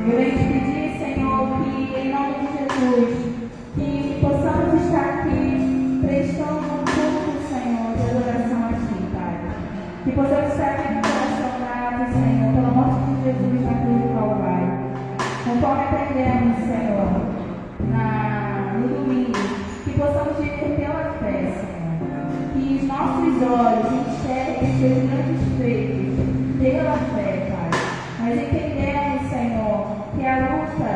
Eu venho te pedir, Senhor, que em nome de Jesus, que possamos estar aqui prestando um culto, Senhor, de adoração a Ti, Pai. Que possamos estar aqui com o coração grato, Senhor, pela morte de Jesus na cruz do Calvário. Conforme aprendemos, Senhor, no domingo, que possamos viver pela fé, Senhor. Que os nossos olhos enxerguem os Teus grandes feitos pela fé, Pai. Nós entendemos, Senhor, que a luta,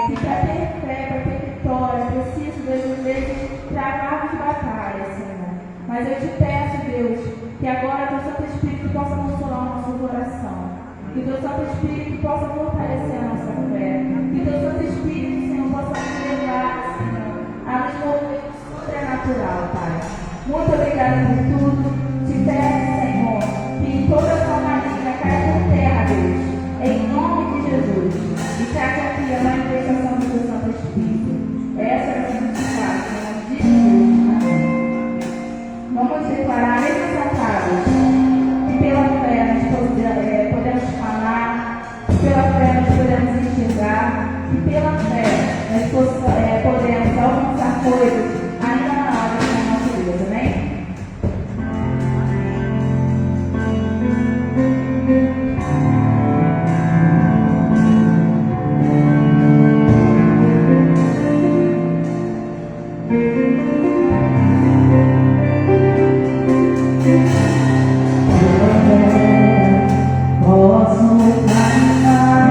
que para ter fé, para ter vitória, preciso, Deus, às vezes, travar de batalha, Senhor. Mas eu te peço, Deus, que agora o Teu Santo Espírito possa consolar o nosso coração. Que o Teu Santo Espírito possa fortalecer a nossa fé. Que o Teu Santo Espírito, Senhor, possa nos levar, Senhor, a nos mover sobrenatural, Pai. Muito obrigada por tudo. Te peço, Senhor, que toda a tua maligna caia por terra, Deus, em nome de Jesus. E traga aqui a manifestação do Teu Santo Espírito. Essa é a nossa vontade, em nome de Jesus. Amém. Vamos declarar exaltados que pela fé nós podemos falar, que pela fé nós podemos enxergar, que pela fé nós podemos alcançar coisas ainda maiores na nossa vida, amém? Posso caminhar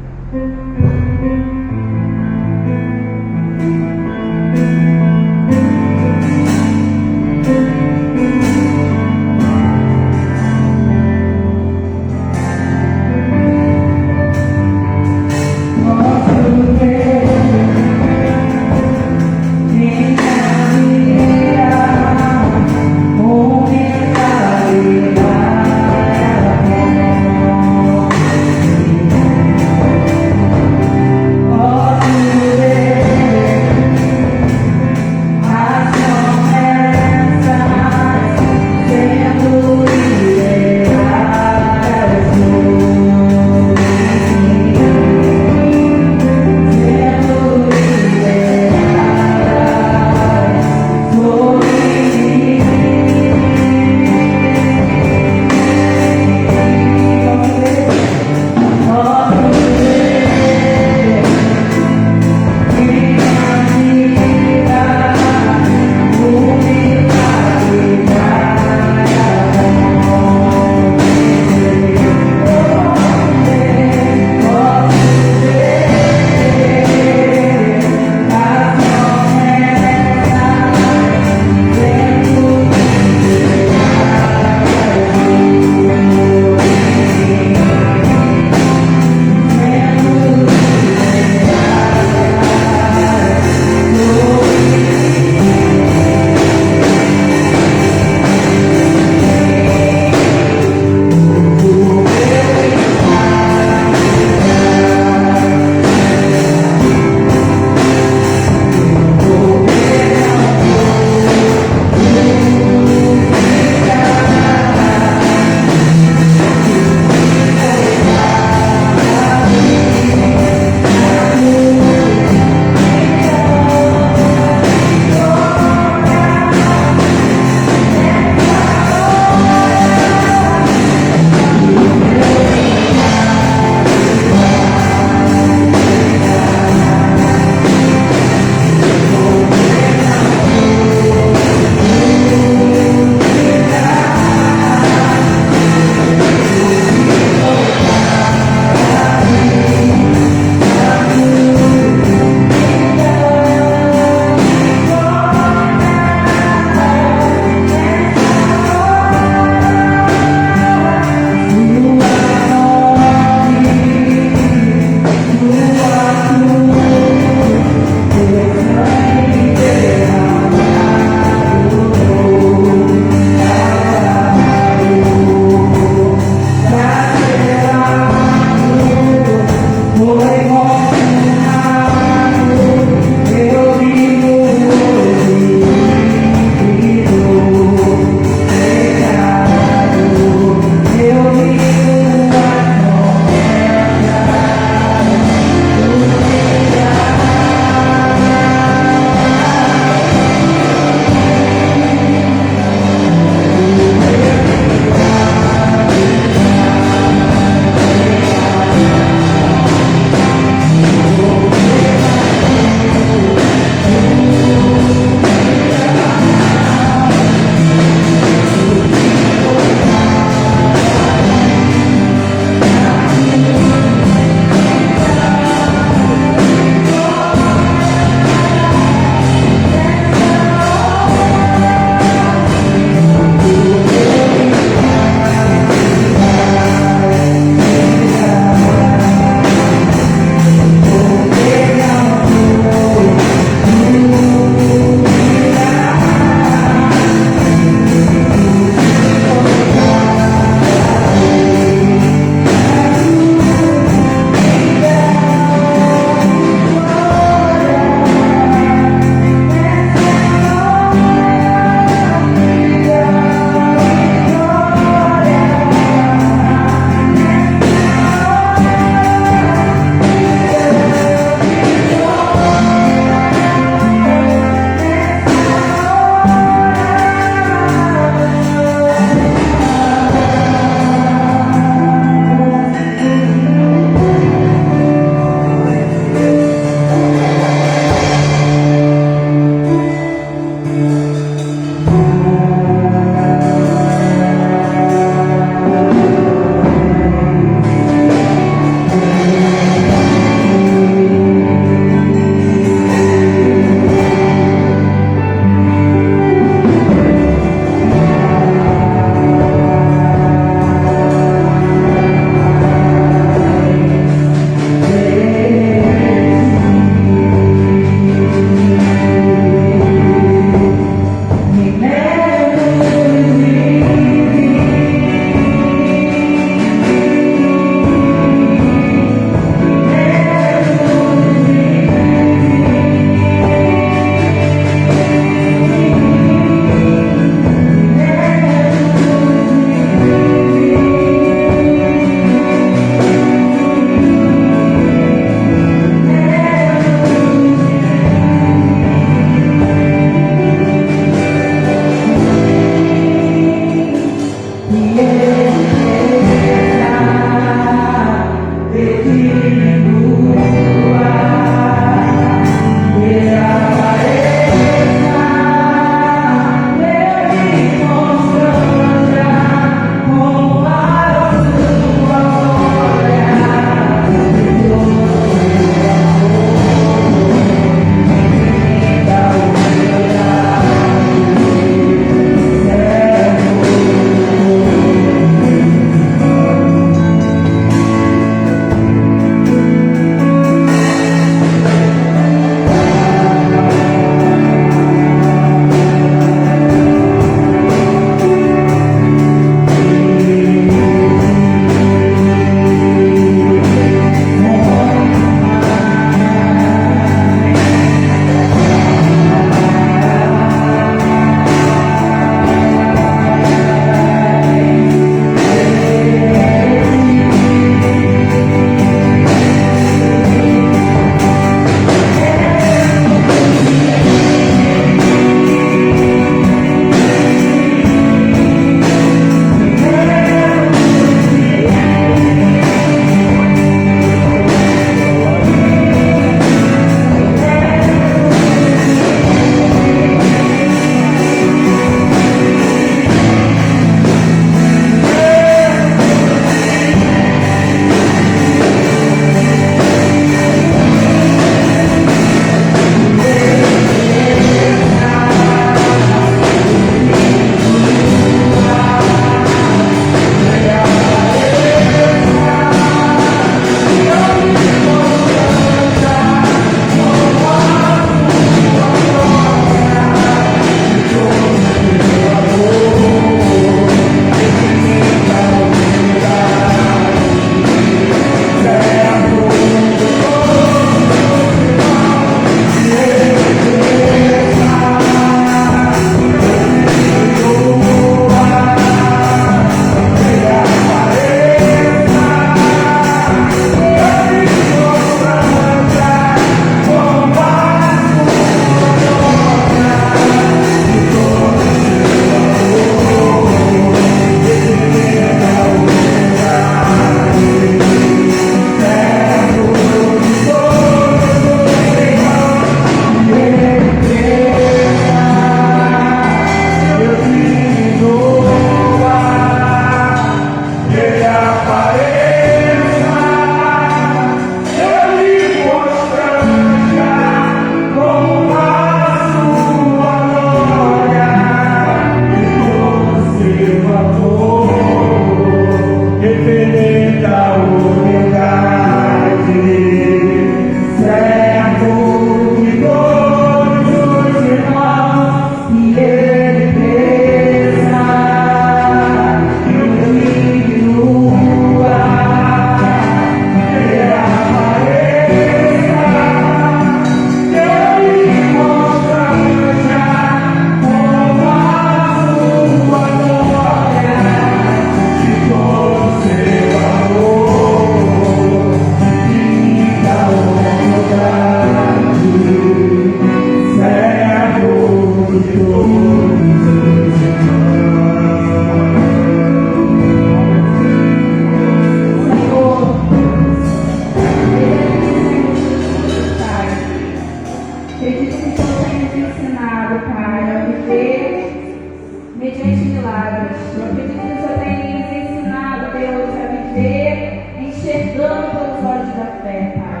mediante milagres. Eu acredito que o Senhor tem nos ensinado, Deus, a viver enxergando pelos olhos da fé, Pai.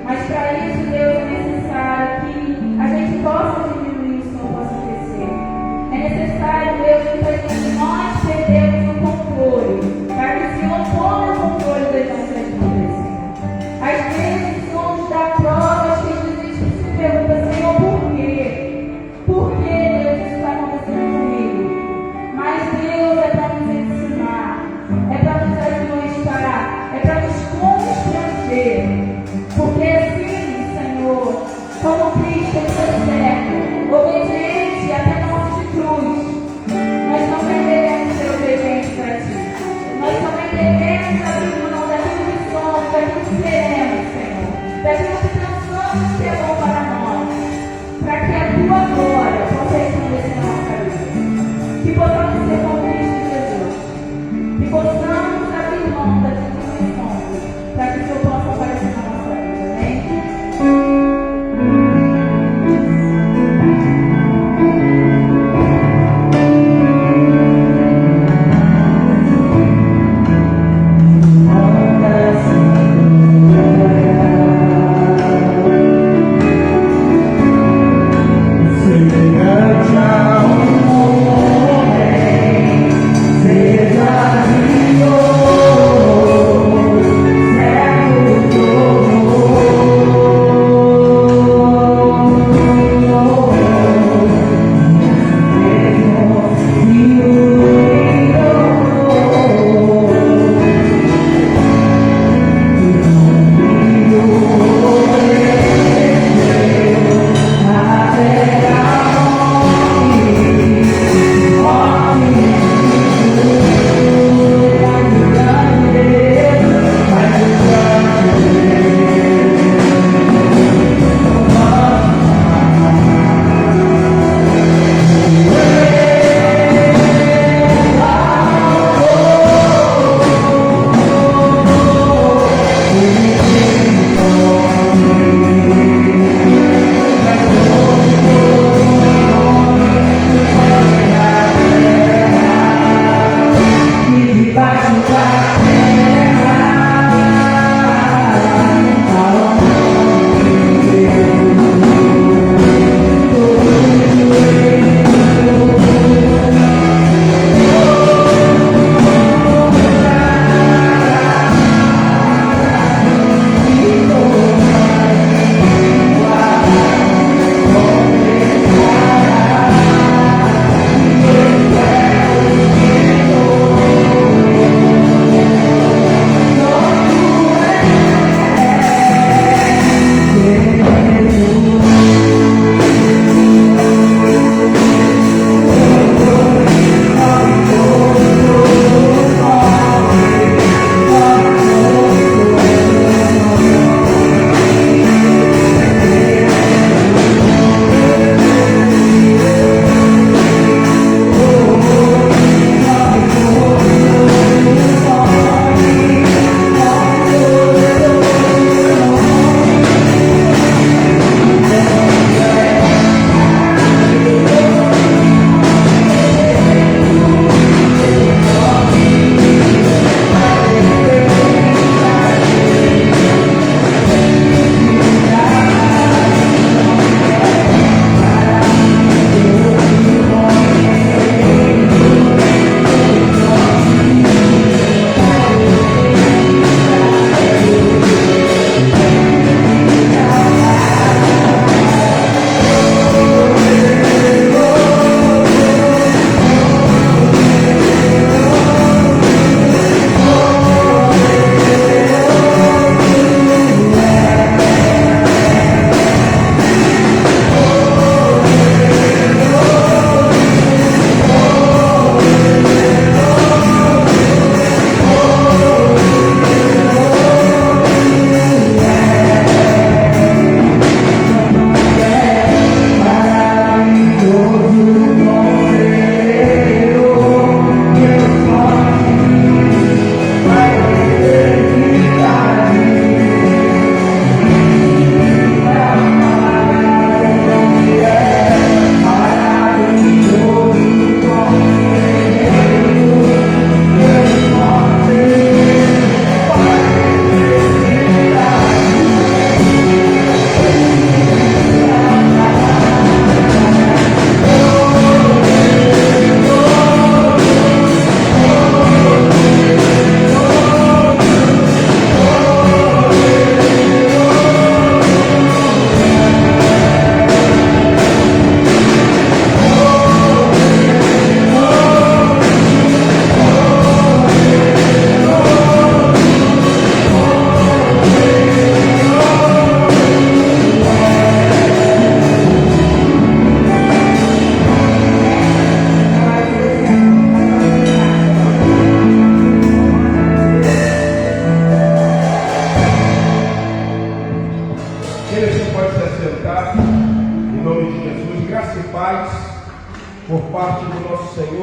Mas para isso, Deus, é necessário que a gente possa diminuir, o Senhor possa crescer. É necessário, Deus, que muitas vezes nós perdemos o controle, para que o Senhor tome o controle das nossas vidas, Senhor. Às vezes, o Senhor nos dá provas que a gente se pergunta, Senhor, por quê? Por que, Deus, isso está acontecendo comigo? Mas Deus é para nos ensinar, é para nos admoestar, é para nos constranger. Porque assim, Senhor, como Cristo foi certo, obediente até a morte de cruz, nós também devemos ser obedientes para Ti. Nós também devemos abrir mão daquilo que somos, daquilo que queremos, Senhor, daquilo que pensamos que é bom para nós, para que a Tua glória possa resplandecer na nossa vida. Que possamos ser como Cristo Jesus. Que possamos abrir mão daquilo que somos, para que o Senhor possa aparecer na nossa vida. Amém? Semeante a um homem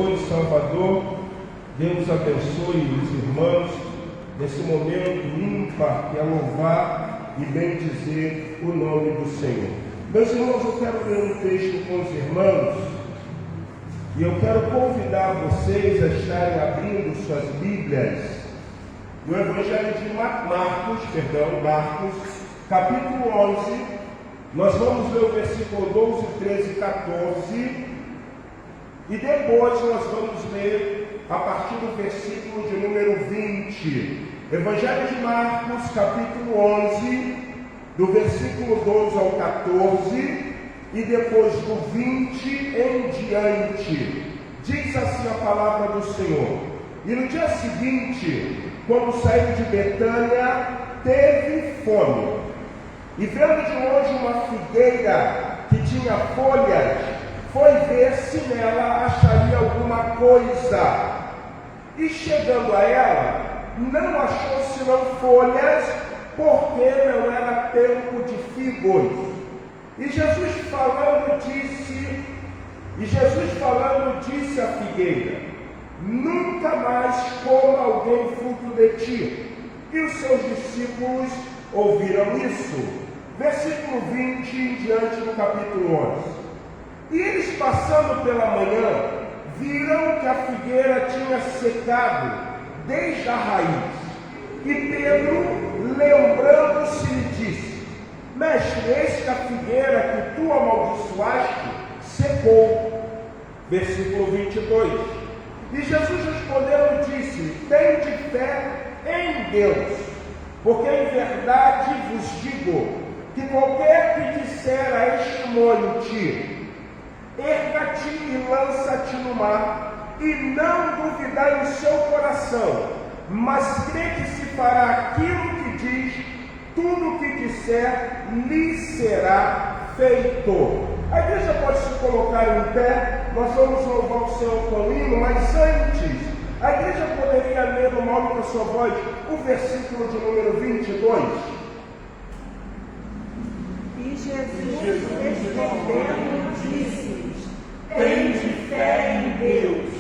Senhor e Salvador, Deus abençoe os irmãos nesse momento ímpar que é louvar e bendizer o nome do Senhor. Meus irmãos, eu quero ler um texto com os irmãos e eu quero convidar vocês a estarem abrindo suas Bíblias no Evangelho de Marcos, capítulo 11. Nós vamos ler o versículo 12, 13 e 14 e depois nós vamos ler a partir do versículo de número 20. Evangelho de Marcos, capítulo 11, do versículo 12 ao 14 e depois do 20 em diante. Diz assim a palavra do Senhor: E no dia seguinte, quando saiu de Betânia, teve fome. E vendo de longe uma figueira que tinha folhas, foi ver se nela acharia alguma coisa. E chegando a ela, não achou senão folhas, porque não era tempo de figos. E Jesus falando disse à figueira: Nunca mais coma alguém fruto de ti. E os seus discípulos ouviram isso. Versículo 20 em diante do capítulo 11. E eles, passando pela manhã, viram que a figueira tinha secado desde a raiz. E Pedro, lembrando-se, lhe disse: Mestre, eis que a figueira que tu amaldiçoaste secou. Versículo 22. E Jesus respondendo disse: Tende fé em Deus, porque em verdade vos digo que qualquer que disser a este monte: erga-te e lança-te no mar, e não duvidar em seu coração, mas crê que se fará aquilo que diz, tudo o que disser lhe será feito. A igreja pode se colocar em pé, nós vamos louvar o Senhor com o hino, mas antes, a igreja poderia ler no alto da sua voz o versículo de número 22. E Jesus respondendo disse: Tende fé em Deus.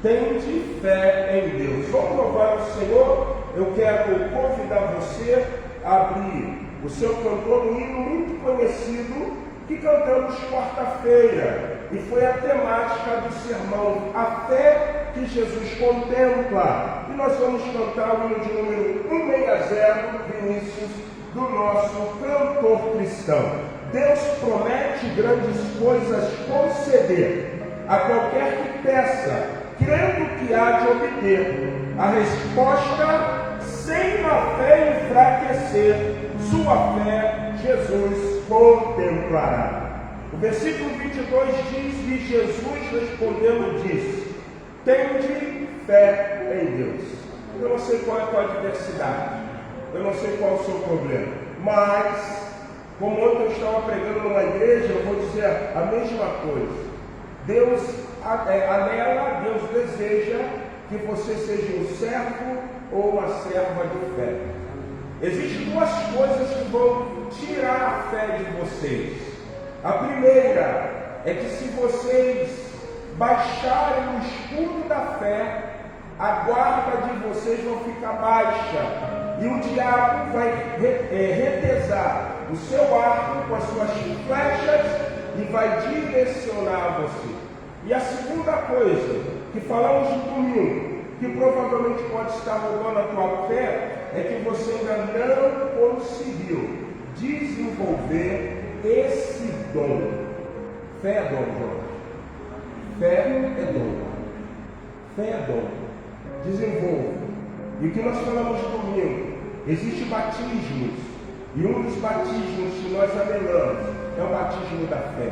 Tende fé em Deus. Vamos louvar o Senhor. Eu quero convidar você a abrir o seu cantor, um hino muito conhecido que cantamos quarta-feira, e foi a temática do sermão, a fé que Jesus contempla. E nós vamos cantar o hino de número 160, Vinícius, do nosso cantor cristão. Deus promete grandes coisas conceder a qualquer que peça, crendo que há de obter. A resposta, sem a fé enfraquecer, sua fé Jesus contemplará. O versículo 22 diz que Jesus respondendo disse: Tende fé em Deus. Eu não sei qual é a tua adversidade, eu não sei qual é o seu problema, mas como ontem eu estava pregando numa igreja, eu vou dizer a mesma coisa. Deus anela, Deus deseja que você seja um servo ou uma serva de fé. Existem duas coisas que vão tirar a fé de vocês. A primeira é que se vocês baixarem o escudo da fé, a guarda de vocês vai ficar baixa e o diabo vai retesar o seu arco com as suas flechas e vai direcionar você. E a segunda coisa que falamos no domingo, que provavelmente pode estar roubando a tua fé, é que você ainda não conseguiu desenvolver esse dom. Fé é dom, Jorge. Fé é dom. Fé é dom. Desenvolva. E o que nós falamos no domingo, existem batismos, e um dos batismos que nós anelamos é o batismo da fé.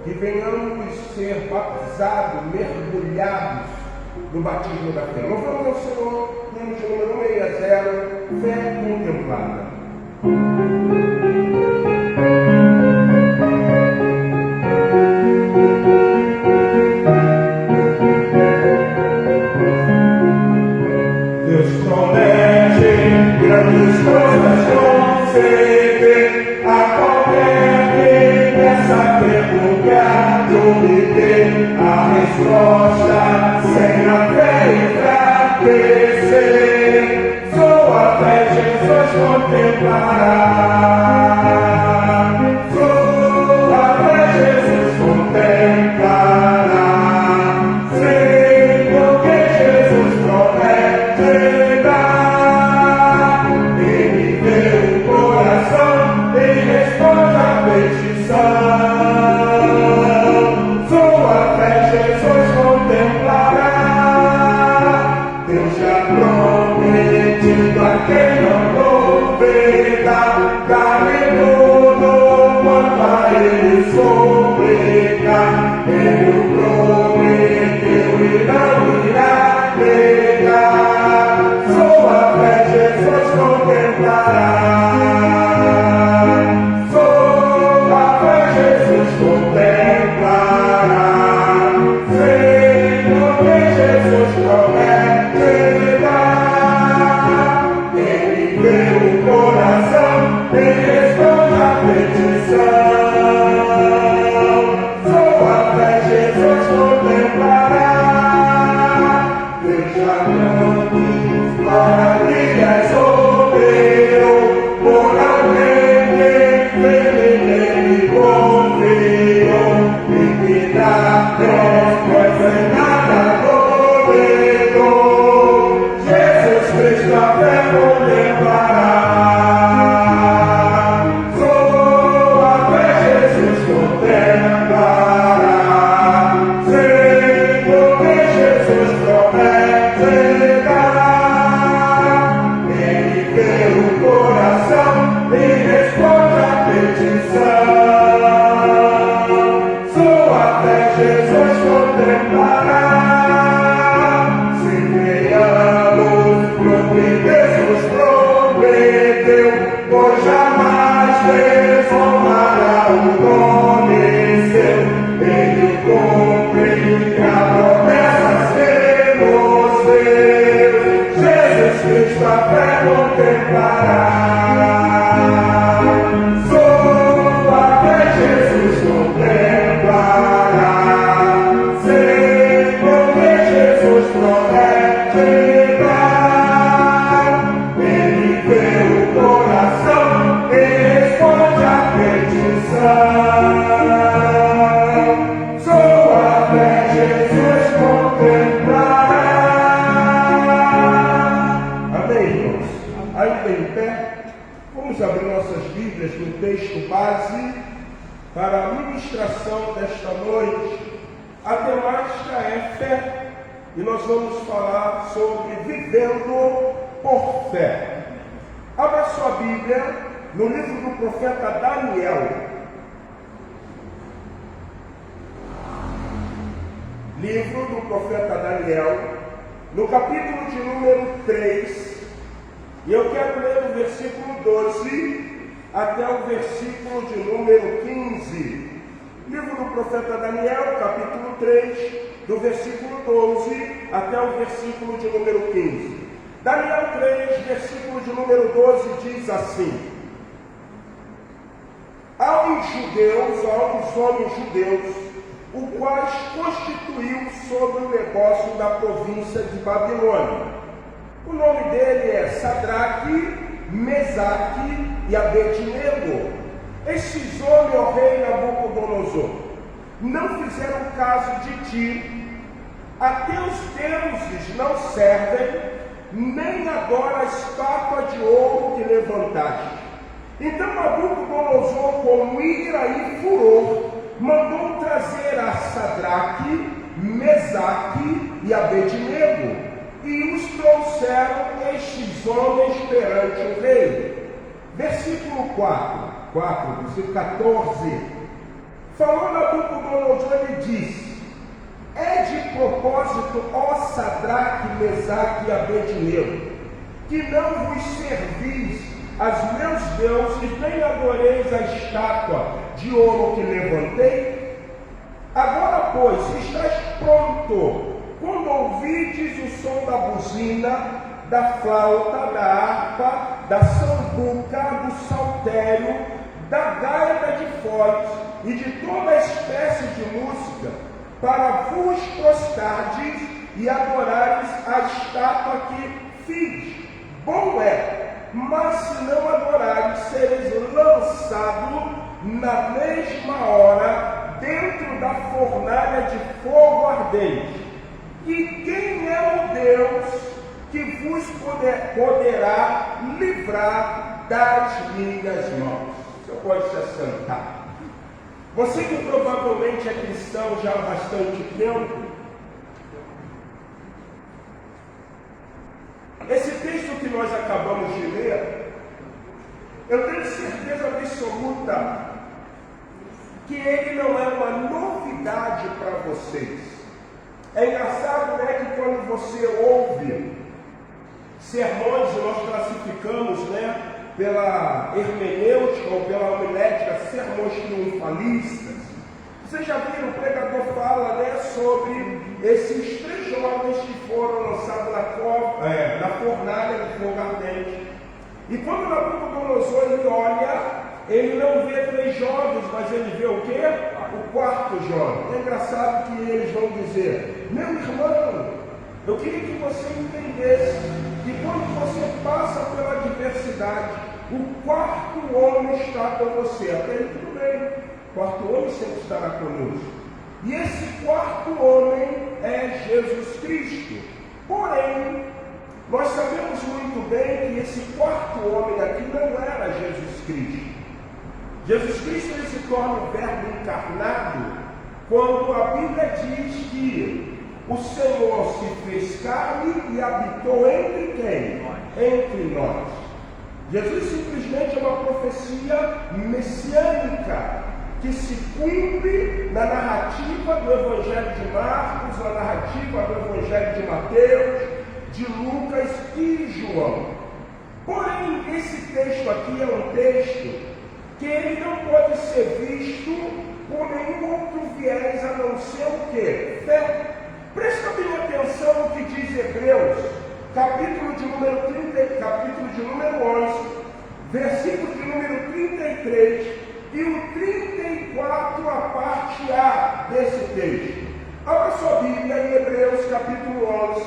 Que venhamos ser batizados, mergulhados no batismo da fé. Louvamos ao Senhor, hino de número 160, fé contemplada. Deus promete grandes coisas conceder a qualquer que peça, quer lugar de obter. A resposta sem a fé enfraquecer. Sua fé Jesus contemplará. Sua fé Jesus contemplará. Sei o que Jesus promete dar. Ele vê o coração e responde à petição. Sua fé Jesus contemplará. Deus já prometido a quem não duvida, dá-lhe tudo quanto a ele suplica. Ele o prometeu e não irá negar. Sua fé Jesus contemplará. Sua fé Jesus contemplará. Sei o que Jesus promete dar. Ele vê o coração e responde à petição. Sua fé Jesus contemplará. Veja grandes maravilhas operou por alguém que nele confiou. E que dá resposta em nada duvidou. Jesus Cristo a fé contemplará. Sua fé Jesus contemplará. Sei o que Jesus promete dar. Ele vê o coração e responde à petição. Sua fé Jesus contemplará. Se creiamos no que Deus prometeu, pois jamais desonrará o nome seu. Ele cumpre a promessa sermos seus. Jesus Cristo a fé contemplará. Sua fé Jesus contemplará. Sei o que Jesus promete dar. Ele vê o coração e responde à petição. Sua fé Jesus contemplará. Amém, irmãos? Ainda em pé, vamos abrir nossas Bíblias no texto base para a ministração desta noite. A temática é fé e nós vamos falar sobre vivendo por fé. Abra sua Bíblia no livro do profeta Daniel. Livro do profeta Daniel, no capítulo de número 3, e eu quero ler do versículo 12 até o versículo de número 15. Livro do profeta Daniel, capítulo 3, do versículo 12 até o versículo de número 15. Daniel 3, versículo de número 12, diz assim: Há uns homens judeus, o quais constituiu sobre o negócio da província de Babilônia. O nome dele é Sadraque, Mesaque e Abednego. Estes homens, ó rei Nabucodonosor, não fizeram caso de ti. A teus deuses não servem, nem adoram a estátua de ouro que levantaste. Então Nabucodonosor, com ira e furor, mandou trazer a Sadraque, Mesaque e Abednego, e os trouxeram estes homens perante o rei. Versículo 4, versículo 14. Falou Nabucodonosor, ele disse: É de propósito, ó Sadraque, Mesaque e Abednego, que não vos servis aos meus deuses, nem adoreis a estátua de ouro que levantei? Agora, pois, estás pronto, quando ouvides o som da buzina, da flauta, da harpa, da sambuca, do saltério, da gaita de foles e de toda espécie de música, para vos prostardes e adorares a estátua que fiz. Bom é, mas se não adorares, sereis lançado na mesma hora dentro da fornalha de fogo ardente. E quem é o Deus que vos poderá livrar das minhas mãos? Você pode se assentar. Você que provavelmente é cristão já há bastante tempo, esse texto que nós acabamos de ler, eu tenho certeza absoluta que ele não é uma novidade para vocês. É engraçado, né, que quando você ouve sermões, nós classificamos, né, pela hermenêutica ou pela homilética, sermões triunfalistas. Vocês já viram, o pregador fala, né, sobre esses 3 jovens que foram lançados na fornalha de fogo ardente. E quando Nabucodonosor ele olha, ele não vê 3 jovens, mas ele vê o quê? O 4º jovem. É engraçado que eles vão dizer: meu irmão, eu queria que você entendesse que quando você passa pela adversidade, o 4º homem está com você. Até aí tudo bem, o 4º homem sempre estará conosco. E esse 4º homem é Jesus Cristo. Porém, nós sabemos muito bem que esse 4º homem aqui não era Jesus Cristo. Jesus Cristo ele se torna o Verbo encarnado quando a Bíblia diz que o Senhor se fez carne e habitou entre quem? Entre nós. Jesus simplesmente é uma profecia messiânica que se cumpre na narrativa do Evangelho de Marcos, na narrativa do Evangelho de Mateus, de Lucas e de João. Porém, esse texto aqui é um texto que ele não pode ser visto por nenhum outro viés a não ser o quê? Fé. Presta bem atenção no que diz Hebreus, capítulo de número 11, versículo de número 33 e o 34, a parte A desse texto. Abra sua Bíblia em Hebreus, capítulo 11,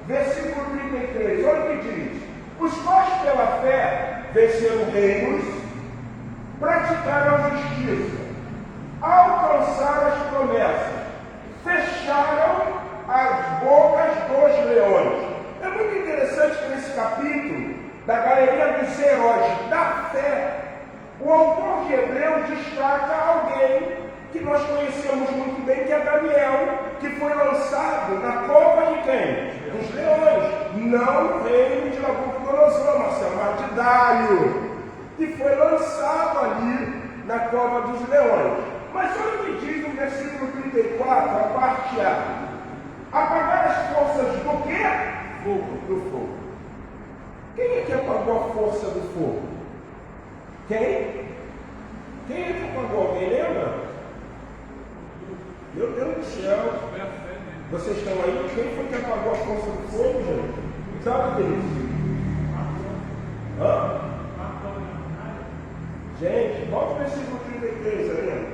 versículo 33. Olha o que diz: os quais pela fé venceram reinos, praticaram a justiça, alcançaram as promessas, fecharam as bocas dos leões. É muito interessante que nesse capítulo, da galeria dos heróis da fé, o autor de Hebreus destaca alguém que nós conhecemos muito bem, que é Daniel, que foi lançado na cova de quem? Dos leões. Não o reino de Nabucodonosor, mas chamado de Dário, que foi lançado ali na cova dos leões. Mas olha o que diz no versículo 34, a parte A: apagar as forças do quê? Fogo. Do fogo. Quem é que apagou a força do fogo? Quem? Quem é que apagou? Alguém lembra? Meu Deus do céu. Vocês estão aí? Quem foi que apagou a força do fogo, gente? Sabe o que é isso? Hã? Gente, volta o versículo 33, ali.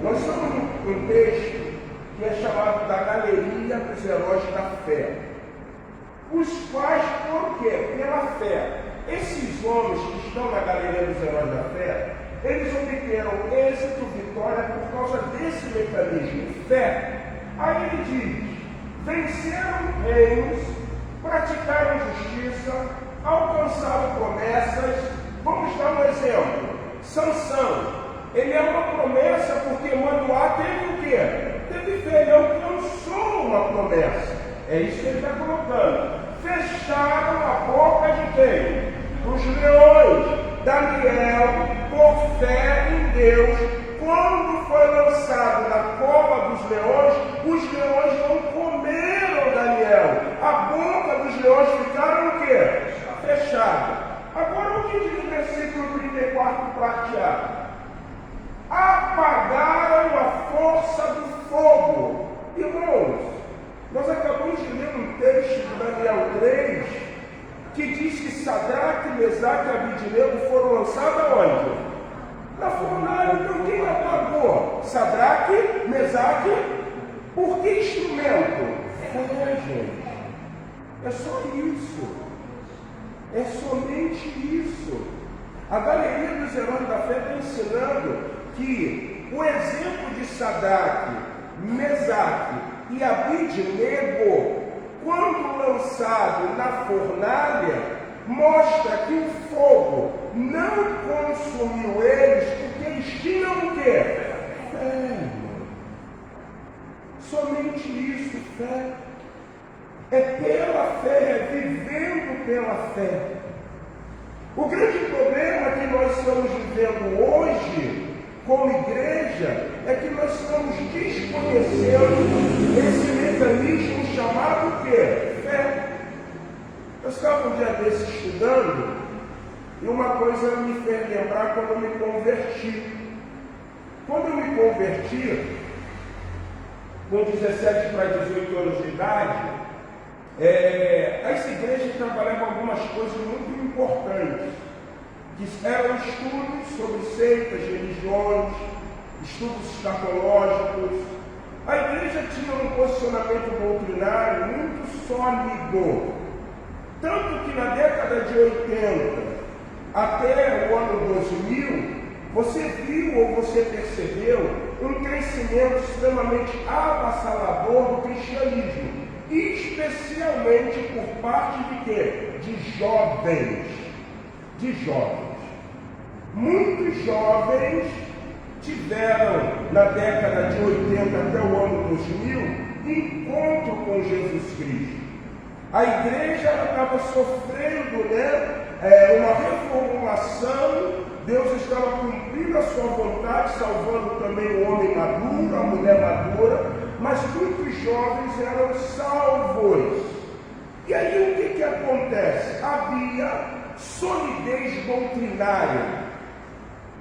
Nós estamos num texto que é chamado da galeria dos heróis da fé. Os quais, por quê? Pela fé. Esses homens que estão na galeria dos heróis da fé, eles obteram êxito, vitória por causa desse mecanismo, fé. Aí ele diz: venceram reinos, praticaram justiça, alcançaram promessas. Vamos dar um exemplo. Sansão, ele é uma promessa porque Manoá teve o quê? Teve fé, ele alcançou uma promessa. É isso que ele está colocando. Fecharam a boca de quem? Dos leões. Daniel, por fé em Deus, quando foi lançado na cova dos leões, os leões não comeram Daniel. A boca dos leões ficaram o quê? Fechada. Agora o que diz o versículo 34, parte A? Apagaram a força do fogo. Irmãos, nós acabamos de ler um texto de Daniel 3, que diz que Sadraque, Mesaque e Abidnego foram lançados aonde? Na fornalha. Então quem apagou? Sadraque, Mesaque, por que instrumento? Gente, é só isso. É somente isso. A galeria dos heróis da fé está ensinando que o exemplo de Sadraque, Mesaque e Abidnego, quando lançado na fornalha, mostra que o fogo não consumiu eles, porque eles tinham o quê? Fé, irmão. Somente isso, fé. É pela fé, é vivendo pela fé. O grande problema que nós estamos vivendo hoje, como igreja, é que nós estamos desconhecendo esse mecanismo chamado quê? Fé. Eu estava um dia desses estudando, e uma coisa me fez lembrar quando eu me converti. Quando eu me converti, com 17 para 18 anos de idade, as igrejas trabalhavam algumas coisas muito importantes, que eram estudos sobre seitas, religiões, estudos escatológicos. A igreja tinha um posicionamento doutrinário muito sólido, tanto que na década de 80 até o ano 2000, você viu ou você percebeu um crescimento extremamente avassalador do cristianismo, especialmente por parte de quê? De jovens. De jovens. Muitos jovens tiveram, na década de 80 até o ano 2000, encontro com Jesus Cristo. A igreja estava sofrendo, uma reformulação. Deus estava cumprindo a sua vontade, salvando também o homem maduro, a mulher madura, mas muitos jovens eram salvos. E aí o que acontece? Havia solidez doutrinária,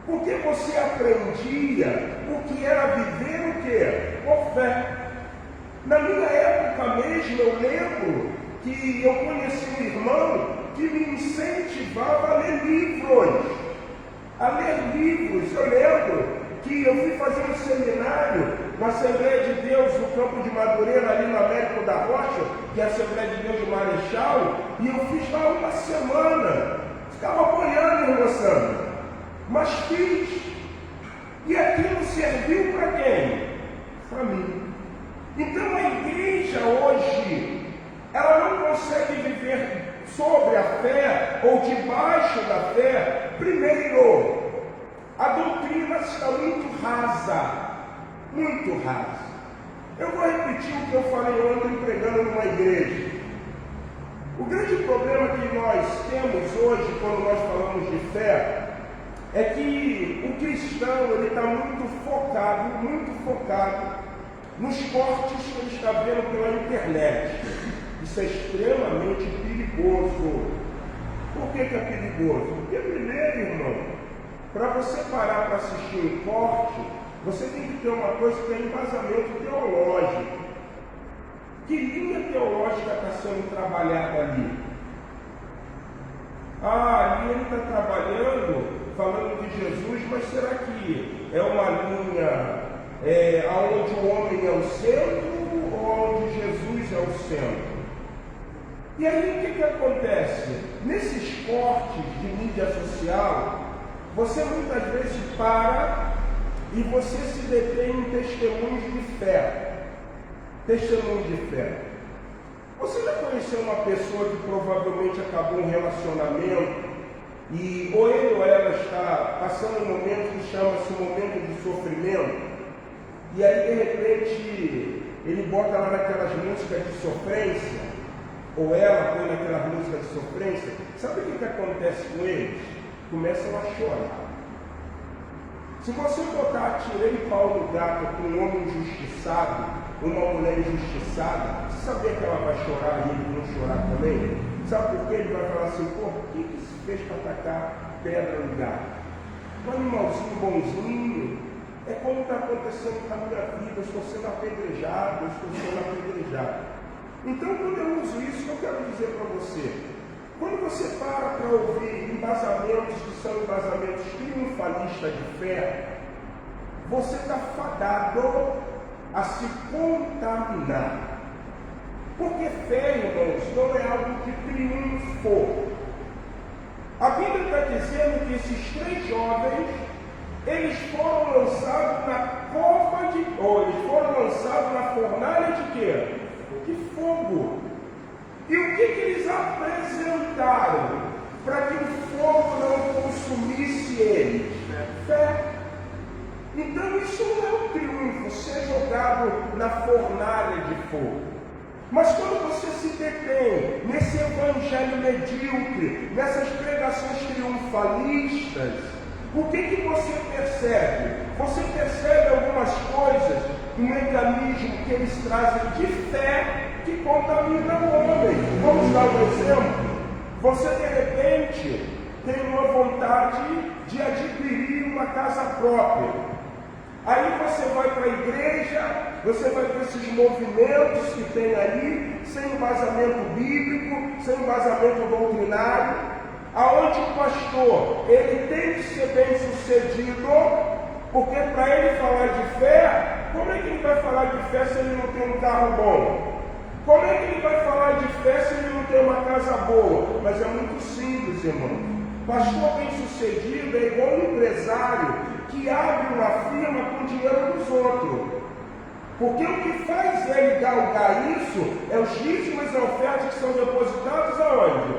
porque você aprendia o que era viver o quê? Por fé. Na minha época mesmo, eu lembro que eu conheci um irmão que me incentivava a ler livros. Eu lembro que eu fui fazer um seminário na Assembleia de Deus, no Campo de Madureira, ali no Américo da Rocha, que é a Assembleia de Deus de Marechal, e eu fiz lá uma semana. Ficava apoiando, irmã Sandra, mas fiz. E aquilo serviu para quem? Para mim. Então a igreja hoje, ela não consegue viver sobre a fé ou debaixo da fé. Primeiro, a doutrina está muito rasa, muito rasa. Eu vou repetir o que eu falei ontem pregando numa igreja. O grande problema que nós temos hoje, quando nós falamos de fé, é que o cristão ele está muito focado nos cortes que ele está vendo pela internet. Isso é extremamente perigoso. Por que é perigoso? Porque primeiro, irmão, para você parar para assistir um corte, você tem que ter uma coisa que é embasamento teológico. Que linha teológica está sendo trabalhada ali? Ali ele está trabalhando, falando de Jesus, mas será que é uma linha onde o homem é o centro ou onde Jesus é o centro? E aí o que acontece? Nesses cortes de mídia social, você muitas vezes para e você se detém em testemunhos de fé. Testemunho de fé. Você já conheceu uma pessoa que provavelmente acabou um relacionamento e ou ele ou ela está passando um momento que chama-se momento de sofrimento, e aí de repente ele bota lá naquelas músicas de sofrência, ou ela põe naquelas músicas de sofrência. Sabe o que acontece com eles? Começam a chorar. Se você botar tirei pau no gato com um homem injustiçado, uma mulher injustiçada, você sabia que ela vai chorar e ele não chorar também? Sabe por quê? Ele vai falar assim, por que se fez para tacar pedra no gato? Um animalzinho bonzinho. É como está acontecendo na minha vida, eu estou sendo apedrejado, Então, quando eu uso isso, eu quero dizer para você, quando você para ouvir embasamentos que são embasamentos triunfalistas de fé, você está fadado a se contaminar. Porque fé, irmãos, não é algo de triunfo. A Bíblia está dizendo que esses 3 jovens, eles foram lançados na cova de... eles foram lançados na fornalha de quê? De fogo. E o que eles apresentaram para que o fogo não consumisse eles? Fé. Então isso não é um triunfo, ser jogado na fornalha de fogo. Mas quando você se detém nesse evangelho medíocre, nessas pregações triunfalistas, o que você percebe? Você percebe algumas coisas, um mecanismo que eles trazem de fé que contamina o homem. Vamos dar um exemplo? Você de repente tem uma vontade de adquirir uma casa própria. Aí você vai para a igreja, você vai para esses movimentos que tem ali, sem embasamento bíblico, sem embasamento doutrinário, aonde o pastor, ele tem que ser bem sucedido, porque para ele falar de fé, como é que ele vai falar de fé se ele não tem um carro bom? Como é que ele vai falar de fé se ele não tem uma casa boa? Mas é muito simples, irmão. Pastor bem sucedido é igual um empresário que abre uma firma com o dinheiro dos outros. Porque o que faz ele galgar isso é os dízimos e ofertas que são depositados aonde?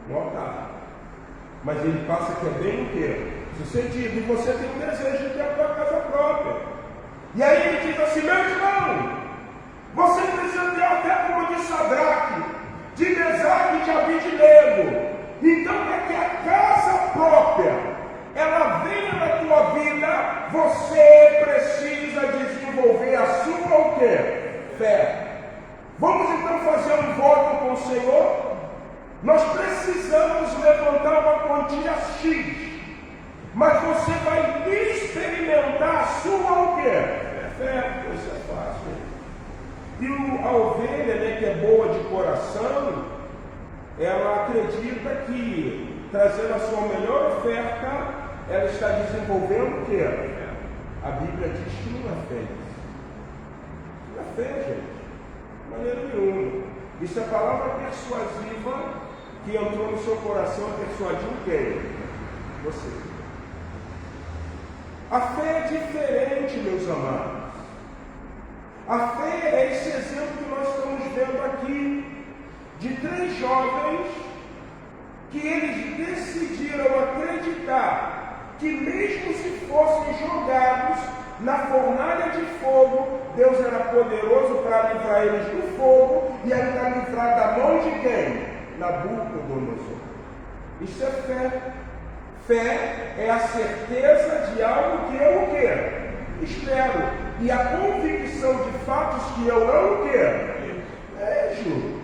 No altar. Mas ele passa que é bem o quê? Sucedido. E você tem um desejo de ter a tua casa própria. E aí ele diz assim: meu irmão, você precisa ter a fé como de Sadraque, de Mesaque e de Abidnego. Então, para que a casa própria ela venha na tua vida, você precisa desenvolver a sua o quê? Fé. Vamos então fazer um voto com o Senhor? Nós precisamos levantar uma quantia X, mas você vai experimentar a sua o quê? Fé. Isso é fácil. E a ovelha, né, que é boa de coração, ela acredita que, trazendo a sua melhor oferta, ela está desenvolvendo o quê? A Bíblia diz que não é fé. Não é fé, gente. De maneira nenhuma. Isso é palavra persuasiva que entrou no seu coração e persuadiu quem? Você. A fé é diferente, meus amados. A fé é esse exemplo que nós estamos vendo aqui, de 3 jovens que eles decidiram acreditar que mesmo se fossem jogados na fornalha de fogo, Deus era poderoso para livrar eles do fogo e ainda livrar da mão de quem? Nabucodonosor. Isso é fé. Fé é a certeza de algo que eu o quê? Espero. E a convicção de fatos que eu não o quê? Vejo.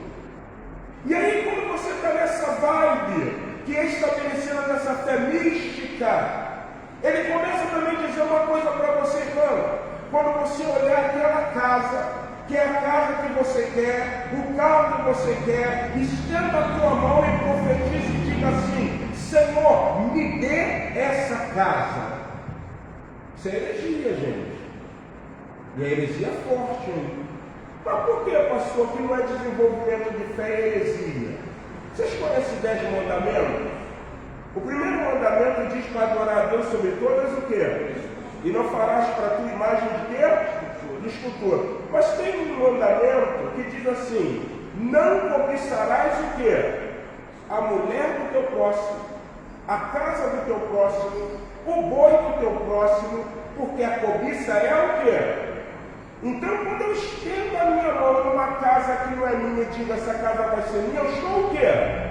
E aí, quando você está nessa vibe, que é estabelecendo nessa fé mística, ele começa também a dizer uma coisa para você, irmão. Quando você olhar aquela casa, que é a casa que você quer, o carro que você quer, estenda a tua mão e profetize e diga assim: Senhor, me dê essa casa. Isso é heresia, gente. E a heresia é forte, hein? Mas por que, pastor, que não é desenvolvimento de fé e heresia? Vocês conhecem 10 mandamentos? O primeiro mandamento diz para adorar a Deus sobre todas o quê? E não farás para tua imagem de quê? De escultura. Mas tem um mandamento que diz assim: não cobiçarás o quê? A mulher do teu próximo, a casa do teu próximo, o boi do teu próximo, porque a cobiça é o quê? Então, quando eu estendo a minha mão numa casa que não é minha e digo essa casa vai ser minha, eu estou o quê?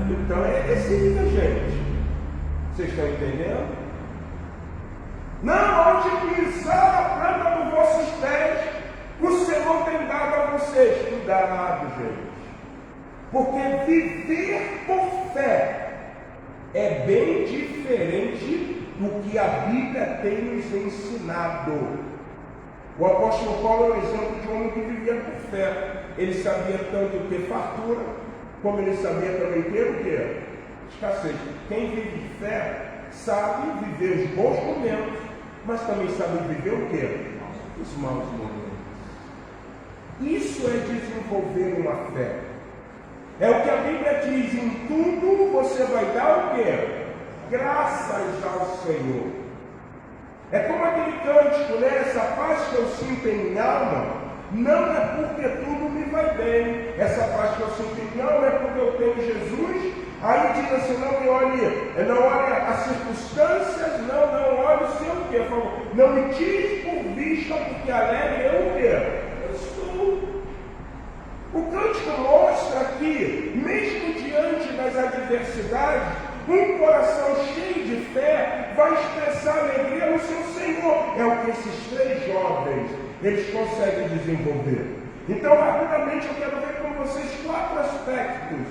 Então é heresia, gente. Vocês estão entendendo? Não, onde pisar a planta dos vossos pés, o Senhor tem dado a vocês. Cuidado, gente. Porque viver por fé é bem diferente do que a Bíblia tem nos ensinado. O apóstolo Paulo é um exemplo de um homem que vivia por fé. Ele sabia tanto ter fartura, como ele sabia também ter o quê? Escassez. Quem vive de fé sabe viver os bons momentos mas também sabe viver o quê? Os maus momentos. Isso é desenvolver uma fé. É o que a Bíblia diz: em tudo você vai dar o quê? Graças ao Senhor. É como aquele cântico, né? Essa paz que eu sinto em minha alma não é porque tudo me vai bem. Essa paz que eu sinto em minha alma é porque eu tenho Jesus. Aí diz assim: não olhe as circunstâncias, não olhe o seu quê? Não me tire por vista, porque alegre eu o quê? Eu estou. O cântico mostra que, mesmo diante das adversidades, um coração cheio de fé vai expressar alegria no seu Senhor. É o que esses 3 jovens, eles conseguem desenvolver. Então, rapidamente, eu quero ver com vocês 4 aspectos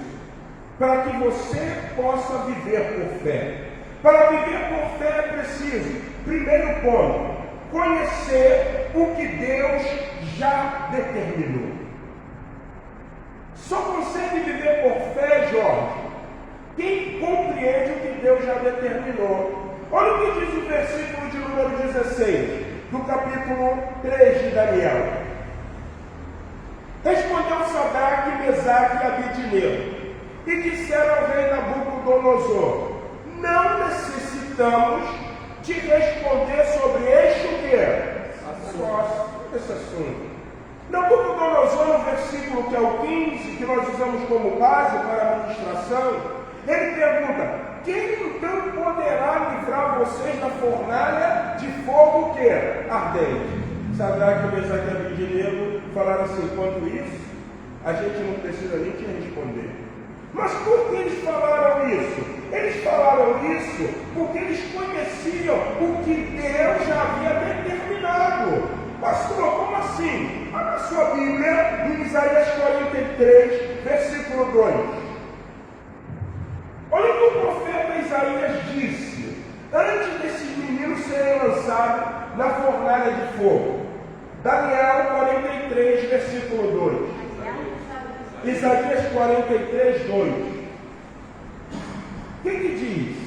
para que você possa viver por fé. Para viver por fé é preciso, primeiro ponto, conhecer o que Deus já determinou. Só consegue viver por fé, Jorge, quem compreende o que Deus já determinou. Olha o que diz o versículo de número 16, do capítulo 3 de Daniel. Respondeu Sadraque, Mesaque e Abednego, e disseram ao rei Nabucodonosor: não necessitamos de responder sobre este o quê? Esse assunto. Nabucodonosor, no versículo que é o 15, que nós usamos como base para a administração, ele pergunta: quem então poderá livrar vocês da fornalha de fogo que ardente? Sadraque, Mesaque e Abednego falaram assim: quanto isso, a gente não precisa nem te responder. Mas por que eles falaram isso? Eles falaram isso porque eles conheciam o que Deus já havia determinado. Pastor, como assim? Olha a sua Bíblia, em Isaías 43, versículo 2. Olha o que o profeta Isaías disse antes desses meninos serem lançados na fornalha de fogo. Daniel 43, versículo 2. Isaías 43, 2. O que diz?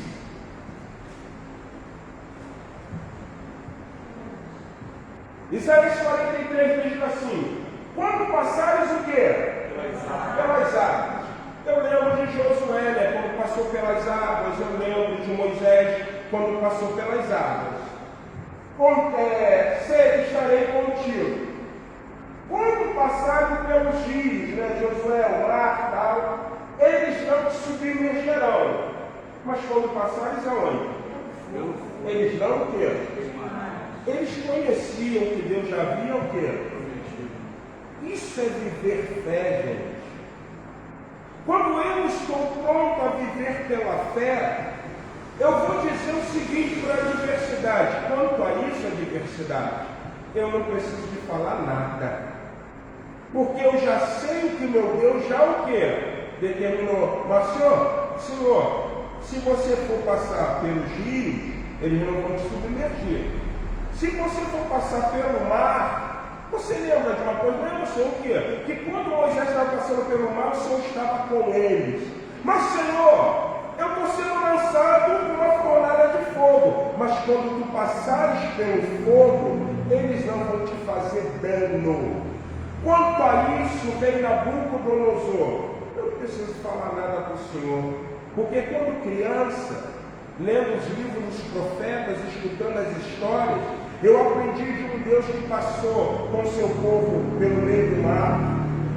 Isaías 43 diz assim: quando passares o quê? Pelas águas. Eu lembro de Josué, né, quando passou pelas águas. Eu lembro de Moisés, quando passou pelas águas. Estarei contigo. Quando passares pelos rios, né, Josué, o mar e tal, eles não te submergerão. Mas quando passares aonde? Eles não o quê? Eles conheciam que Deus já havia o quê? Isso é viver fé, gente. Quando eu estou pronto a viver pela fé, eu vou dizer o seguinte para a adversidade. Quanto a isso, a adversidade, eu não preciso de falar nada. Porque eu já sei o que meu Deus já o quê? Determinou. Mas, Senhor, se você for passar pelos rios, eles não vão te submergir. Se você for passar pelo mar, você lembra de uma coisa? Não, Senhor, o quê? Que quando Moisés estava passando pelo mar, o Senhor estava com eles. Mas, Senhor, eu estou sendo lançado numa fornalha de fogo. Mas quando tu passares pelo fogo, eles não vão te fazer dano. Quanto a isso, rei Nabucodonosor, eu não preciso falar nada para o Senhor. Porque quando criança, lendo os livros dos profetas, escutando as histórias, eu aprendi de um Deus que passou com seu povo pelo meio do mar.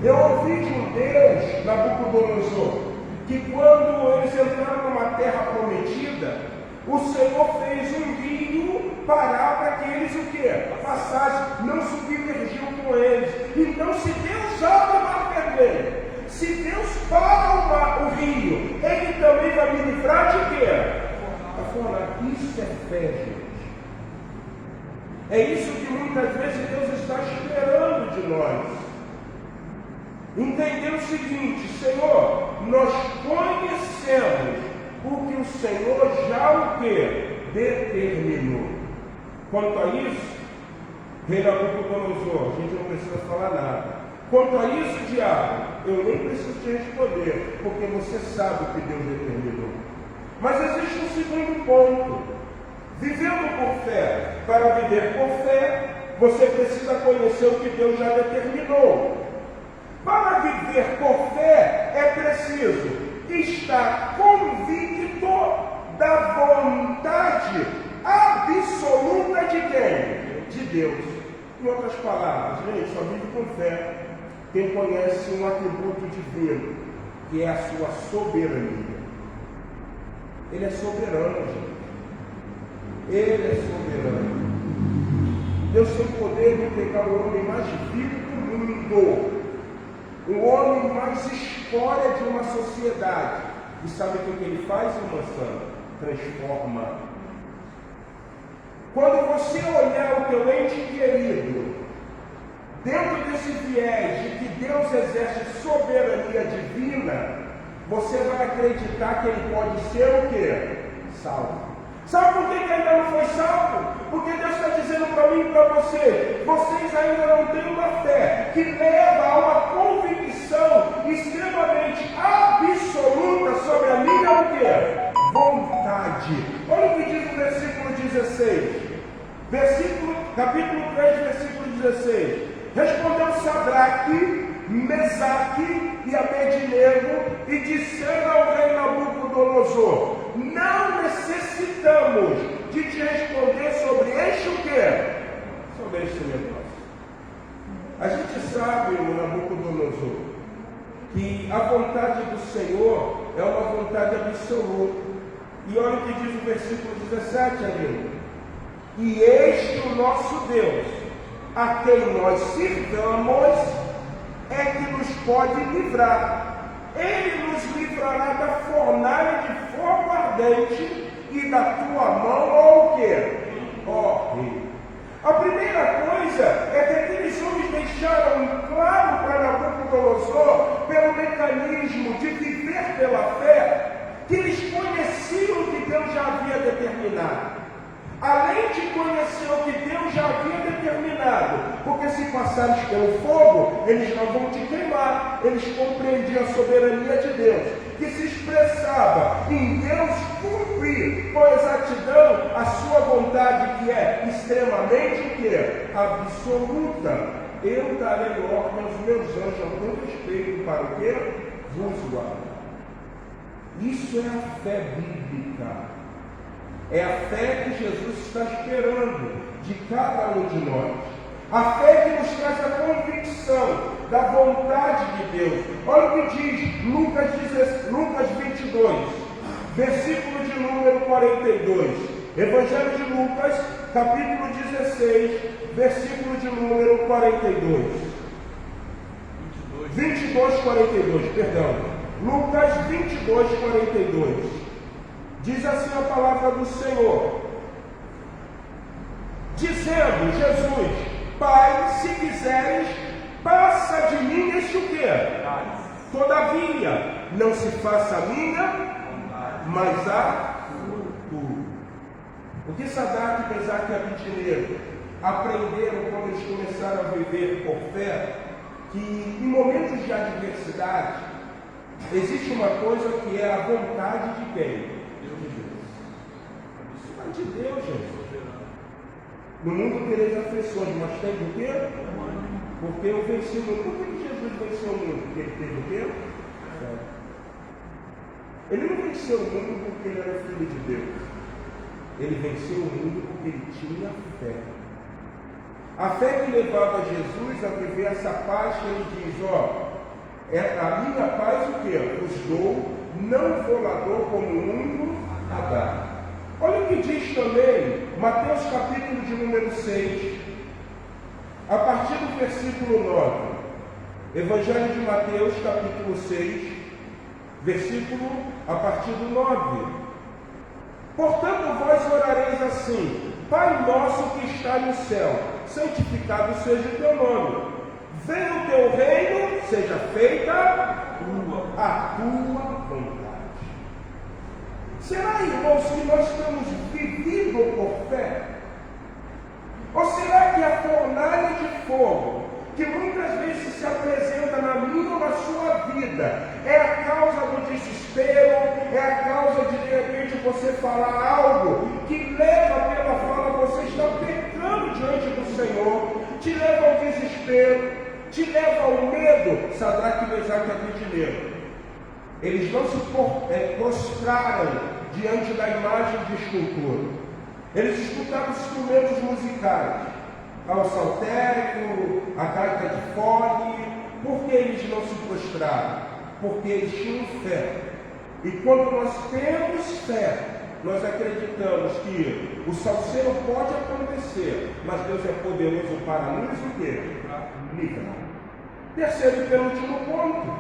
Eu ouvi de um Deus, Nabucodonosor, que quando eles entraram numa terra prometida, o Senhor fez um rio parar para que eles o quê? Passassem, não submergiam com eles. Então, se Deus abre o mar vermelho, se Deus para o rio, Ele também vai me livrar de quê? Isso é fé, gente. É isso que muitas vezes Deus está esperando de nós. Entender o seguinte: Senhor, nós conhecemos o que o Senhor já o quê? Determinou. Quanto a isso, rei Nabucodonosor, a gente não precisa falar nada. Quanto a isso, diabo, eu nem preciso te responder, porque você sabe o que Deus determinou. Mas existe um segundo ponto. Vivendo por fé, para viver por fé, você precisa conhecer o que Deus já determinou. Para viver por fé, é preciso estar convicto da vontade absoluta de quem? De Deus. Em outras palavras, gente, só vive com fé quem conhece um atributo divino, que é a sua soberania. Ele é soberano, gente. Ele é soberano. Deus tem poder de pegar o homem mais vil do mundo, o homem mais escória de uma sociedade, e sabe o que ele faz, irmã Sandra? Transforma. Quando você olhar o teu ente querido dentro desse viés de que Deus exerce soberania divina, você vai acreditar que ele pode ser o quê? Salvo. Sabe por que ainda não foi salvo? Porque Deus está dizendo para mim e para você, vocês ainda não têm uma fé que leva a uma convicção extremamente absoluta sobre a minha o quê? Vontade. Olha o que diz o versículo 16. Capítulo 3, versículo 16. Respondeu Sadraque, Mesaque e Abednego e disseram ao rei Nabucodonosor: não necessitamos de te responder sobre este o quê? Sobre este negócio. A gente sabe, Nabucodonosor, que a vontade do Senhor é uma vontade absoluta. E olha o que diz o versículo 17 ali. E este o nosso Deus, a quem nós sirvamos, é que nos pode livrar. Ele nos livrará da fornalha de fogo ardente e da tua mão, ó o quê? Ó rei. A primeira coisa é que aqueles homens deixaram claro para Nabucodonosor, pelo mecanismo de viver pela fé, que eles conheciam o que Deus já havia determinado. Além de conhecer o que Deus já havia determinado, porque se passares pelo fogo, eles não vão te queimar. Eles compreendiam a soberania de Deus, que se expressava em Deus cumprir com exatidão a sua vontade, que é extremamente o quê? Absoluta. Eu darei ordem aos meus anjos a todo respeito para o quê? Vos guardar. Isso é a fé bíblica. É a fé que Jesus está esperando de cada um de nós. A fé que nos traz a convicção da vontade de Deus. Olha o que diz Lucas 22, versículo de número 42. Evangelho de Lucas, capítulo 16, versículo de número 42. 42, perdão. Lucas 22, 42. Diz assim a palavra do Senhor, dizendo Jesus: Pai, se quiseres, passa de mim este o quê? Todavia, não se faça a minha, mas a tua. O que Sadraque, Mesaque e Abednego aprenderam quando eles começaram a viver por fé, que em momentos de adversidade, existe uma coisa que é a vontade de quem? De Deus, gente. No mundo tereis aflições, mas tem o quê? Porque eu venci o mundo. Por que Jesus venceu o mundo? Porque ele teve o quê? Ele não venceu o mundo porque ele era filho de Deus. Ele venceu o mundo porque ele tinha fé. A fé que levava Jesus a viver essa paz que ele diz, a minha paz o quê? Vos dou, não vou lá dou como o mundo a dar. Olha o que diz também Mateus capítulo de número 6, a partir do versículo 9. Evangelho de Mateus capítulo 6, versículo a partir do 9. Portanto, vós orareis assim: Pai nosso que está no céu, santificado seja o teu nome. Venha o teu reino, seja feita a tua vontade. Será, irmãos, que nós estamos vividos por fé? Ou será que a fornalha de fogo, que muitas vezes se apresenta na minha ou na sua vida, é a causa do desespero, é a causa de repente você falar algo que leva te leva ao medo, Sadraque, Mesaque e Abednego. Eles não se prostraram diante da imagem de escultura. Eles escutaram instrumentos musicais, ao saltério, a gaita de fole. Por que eles não se prostraram? Porque eles tinham fé. E quando nós temos fé, nós acreditamos que o salseiro pode acontecer, mas Deus é poderoso para nos o quê? Livrar. Terceiro e penúltimo ponto,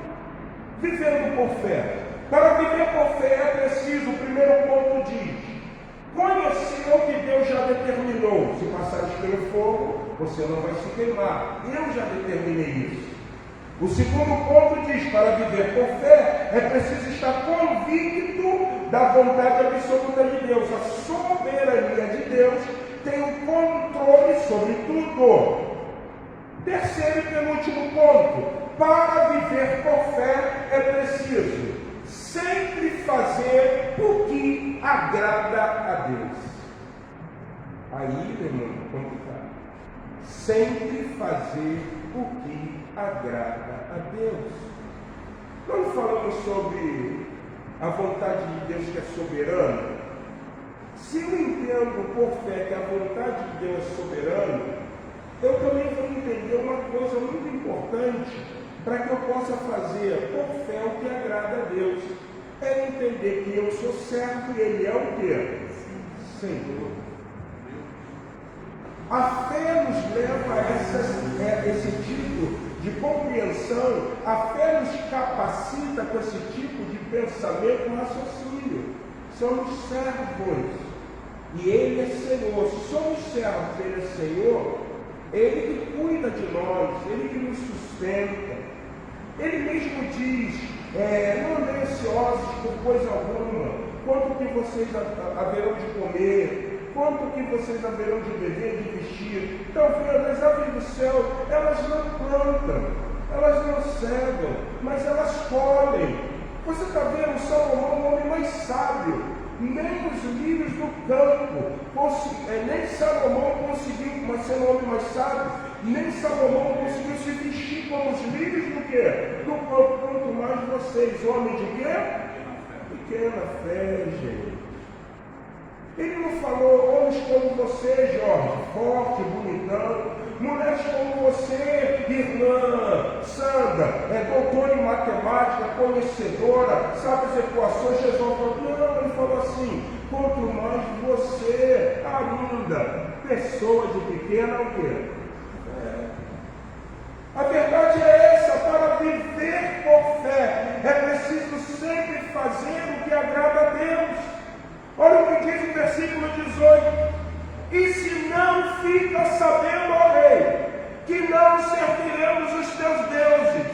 vivendo por fé. Para viver por fé é preciso, o primeiro ponto diz, conhecer o que Deus já determinou. Se passares pelo fogo, você não vai se queimar. Eu já determinei isso. O segundo ponto diz, para viver por fé, é preciso estar convicto da vontade absoluta de Deus. A soberania de Deus tem o controle sobre tudo. Terceiro e penúltimo ponto, para viver por fé é preciso sempre fazer o que agrada a Deus. Aí, meu irmão, complicado. Sempre fazer o que agrada a Deus. Quando falamos sobre a vontade de Deus que é soberana, se eu entendo por fé que a vontade de Deus é soberana, eu também vou entender uma coisa muito importante para que eu possa fazer por fé o que agrada a Deus. É entender que eu sou servo e Ele é o quê? Senhor. A fé nos leva a esse tipo de compreensão, a fé nos capacita com esse tipo de pensamento e raciocínio. Somos servos e Ele é Senhor. Se somos servos e Ele é Senhor, Ele que cuida de nós, Ele que nos sustenta. Ele mesmo diz, não andem ansiosos por coisa alguma, quanto que vocês haverão de comer, quanto que vocês haverão de beber, de vestir. Então, filha, as aves do céu, elas não plantam, elas não cegam, mas elas colhem. Você está vendo Salomão, o homem mais sábio, nem os lírios do campo, nem Salomão conseguiu, mas sendo o homem mais sábio, nem Salomão conseguiu se vestir como os lírios do quê? Do campo, quanto mais vocês, homem de quê? Pequena fé, gente. Ele não falou homens como você, Jorge, forte, bonitão, mulheres como você, irmã, Sandra, doutora em matemática, conhecedora, sabe as equações, Jesus falou, não, ele falou assim, quanto mais você, ainda, pessoa de pequena, o quê? A verdade é essa, para viver por fé, é preciso sempre fazer o que agrada a Deus. Olha o que diz o versículo 18. E se não fica sabendo, ó rei, que não serviremos os teus deuses,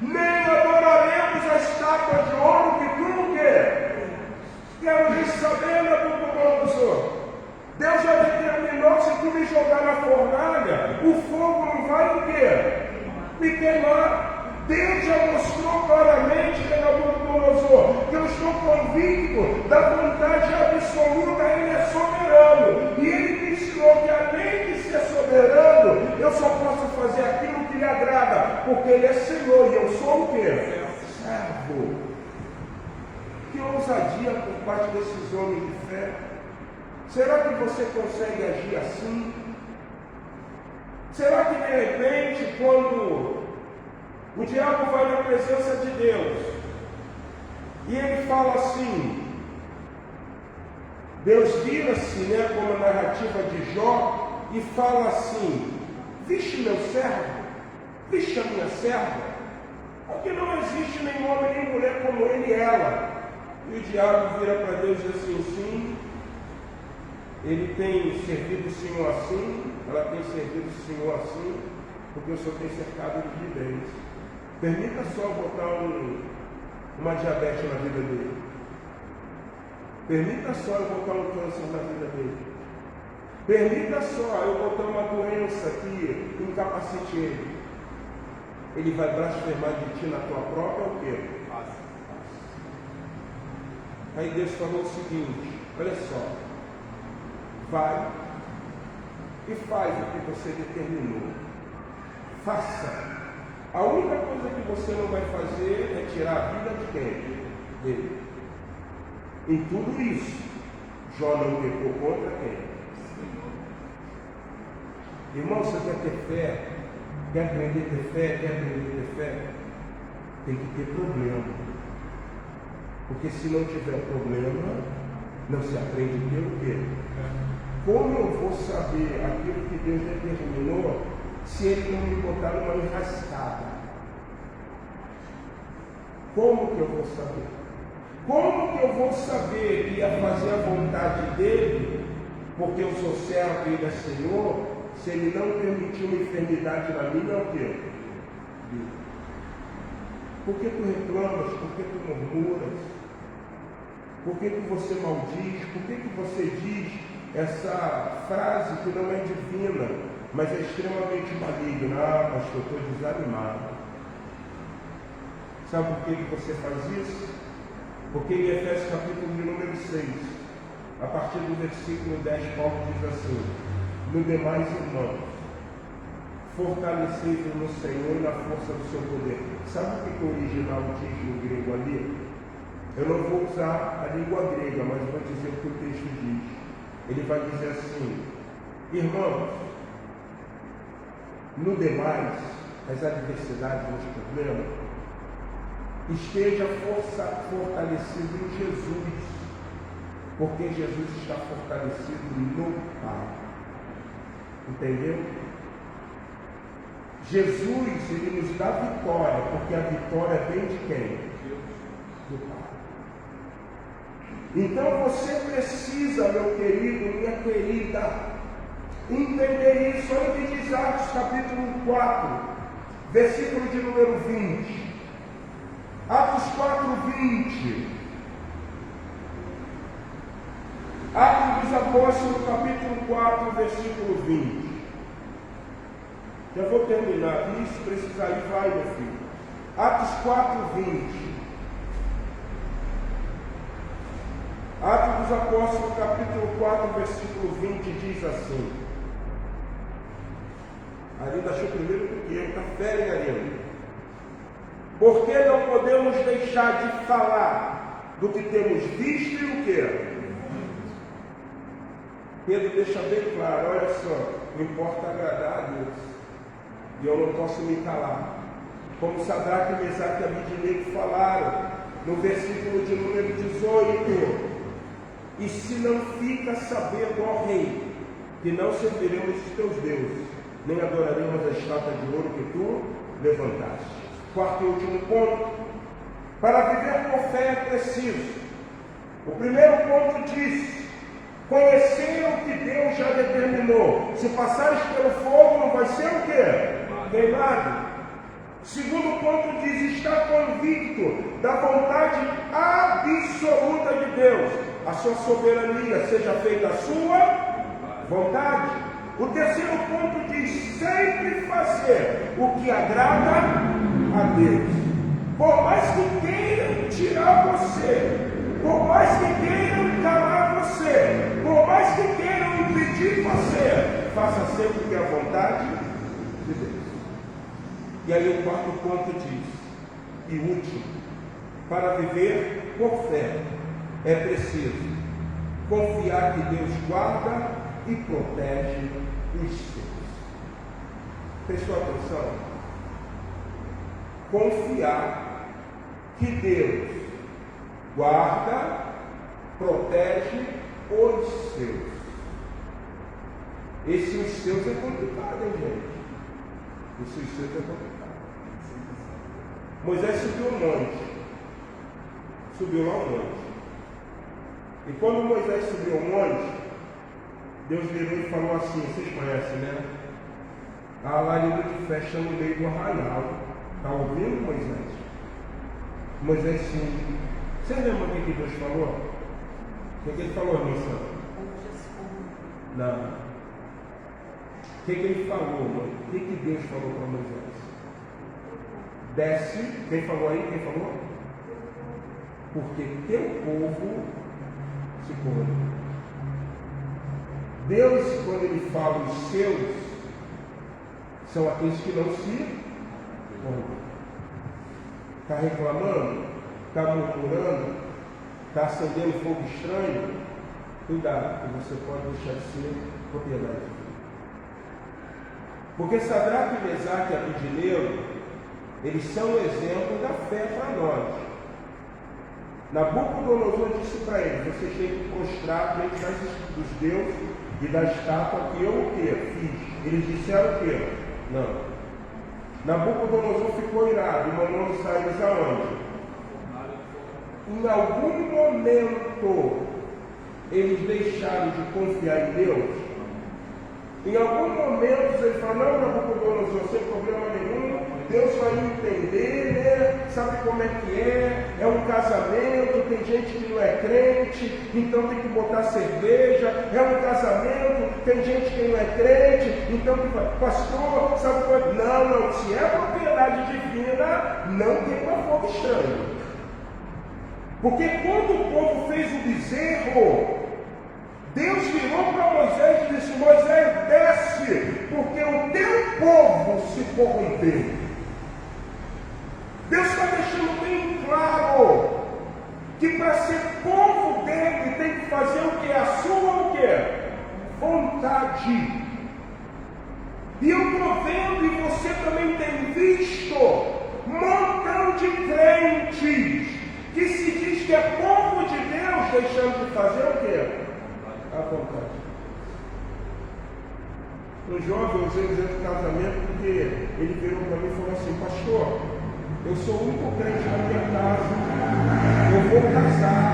nem adoraremos a estátua de ouro que tu não quer. Quero nem saber, Nabucodonosor. Deus já determinou, se tu me jogar na fornalha, o fogo não vai o quê? Me queimar. Deus já mostrou claramente, Nabucodonosor, que eu estou convicto da vontade absoluta, Ele é soberano. E Ele me ensinou que além de ser soberano, eu só posso fazer aquilo que lhe agrada, porque Ele é Senhor e eu sou o quê? Servo. Que ousadia por parte desses homens de fé. Será que você consegue agir assim? Será que de repente, quando o diabo vai na presença de Deus e ele fala assim, Deus vira-se, como a narrativa de Jó, e fala assim, viste meu servo, viste a minha serva, porque não existe nem homem nem mulher como ele e ela. E o diabo vira para Deus e diz assim, sim, ele tem servido o Senhor assim, ela tem servido o Senhor assim, porque o Senhor tem cercado de bens. Permita só botar uma diabetes na vida dele. Permita só eu botar um câncer na vida dele. Permita só eu botar uma doença que incapacite ele. Ele vai blasfemar de ti na tua própria o quê? Aí Deus falou o seguinte, olha só, vai e faz o que você determinou. Faça A única coisa que você não vai fazer é tirar a vida de quem? Dele. Em tudo isso, Jó não pecou contra quem? Irmão, você quer ter fé? Quer aprender a ter fé? Quer aprender a ter fé? Tem que ter problema. Porque se não tiver problema, não se aprende a ter o quê? Como eu vou saber aquilo que Deus determinou se Ele não me botar numa enrascada? Como que eu vou saber? Como que eu vou saber que ia fazer a vontade dEle, porque eu sou servo e Ele é Senhor, se Ele não permitir uma enfermidade na minha, é o quê? Por que tu reclamas? Por que tu murmuras? Por que você maldiz? Por que você diz essa frase que não é divina, mas é extremamente maligna? Ah, pastor, eu estou desanimado. Sabe por que você faz isso? Porque em Efésios capítulo de número 6, a partir do versículo 10, Paulo diz assim: no demais, irmãos, fortalecidos no Senhor e na força do seu poder. Sabe o que o original diz no grego ali? Eu não vou usar a língua grega, mas vou dizer o que o texto diz. Ele vai dizer assim: irmãos, no demais, as adversidades, os problemas, esteja fortalecido em Jesus, porque Jesus está fortalecido no Pai. Entendeu? Jesus, Ele nos dá vitória, porque a vitória vem de quem? Do Pai. Então você precisa, meu querido, minha querida, entender isso. Olha o que diz Atos capítulo 4, versículo de número 20. Atos 4, 20. Atos dos Apóstolos, capítulo 4, versículo 20. Já vou terminar. Isso, precisar ir, vai, meu filho. Atos 4, 20. Atos dos Apóstolos, capítulo 4, versículo 20, diz assim. Arinda achou primeiro do que eu, está férias, Arinda. Porque não podemos deixar de falar do que temos visto e o que? Pedro deixa bem claro, olha só, não importa agradar a Deus, e eu não posso me calar. Como Sadraque, Mesaque e Abidinego falaram, no versículo de número 18, e se não fica sabendo, ó rei, que não serviremos os teus deuses, nem adoraremos a estátua de ouro que tu levantaste. Quarto e último ponto, para viver por fé é preciso. O primeiro ponto diz, conhecer o que Deus já determinou. Se passares pelo fogo, não vai ser o quê? Queimado. Segundo ponto diz, estar convicto da vontade absoluta de Deus. A sua soberania, seja feita a sua vontade. O terceiro ponto diz, sempre fazer o que agrada a Deus. Por mais que queiram tirar você, por mais que queiram calar você, por mais que queiram impedir você, faça sempre o que é a vontade de Deus. E aí o quarto ponto diz, e último, para viver por fé, é preciso confiar que Deus guarda e protege os seus. Prestou atenção? Confiar que Deus guarda, protege os seus. Esse os seus é complicado, hein, gente? Esse os seus é complicado. Moisés subiu um monte. Subiu lá um monte. E quando Moisés subiu um monte, Deus virou e falou assim, vocês conhecem, né? A lareira de festa no meio do arraial. Está ouvindo, Moisés? Moisés sim. Você lembra o que Deus falou? O que ele falou, Nilson? Não. O que ele falou, mãe? O que Deus falou para Moisés? Desce. Quem falou aí? Quem falou? Porque teu povo se corrompeu. Deus, quando Ele fala os seus, são aqueles que não se Está reclamando? Está murmurando? Está acendendo fogo estranho? Cuidado, que você pode deixar de ser propriedade de Deus. Porque Sadraque, Mesaque e Abednego, eles são um exemplo da fé para nós. Nabucodonosor disse para eles: vocês têm que prostrar diante dos deuses e da estátua que eu o quê? Fiz. Eles disseram o quê? Não. Nabucodonosor ficou irado e mandou sair eles aonde? Em algum momento eles deixaram de confiar em Deus. Em algum momento ele falou: não, Nabucodonosor, sem problema nenhum, Deus vai entender, né? Sabe como é que é? É um casamento, tem gente que não é crente, então tem que botar cerveja. É um casamento, tem gente que não é crente, então pastor, sabe como é? Não, se é propriedade divina, não tem uma fogo estranho. Porque quando o povo fez o bezerro, Deus virou para Moisés e disse: Moisés, desce, porque o teu povo se corrompeu. Deus está deixando bem claro que para ser povo dele tem que fazer o que? A sua o quê? Vontade. E eu estou vendo, e você também tem visto, um montão de crentes que se diz que é povo de Deus, deixando de fazer o quê? A vontade. Um jovem, eu usei o exemplo do casamento, porque ele virou para mim e falou assim: pastor, eu sou o único crente na minha casa, eu vou casar.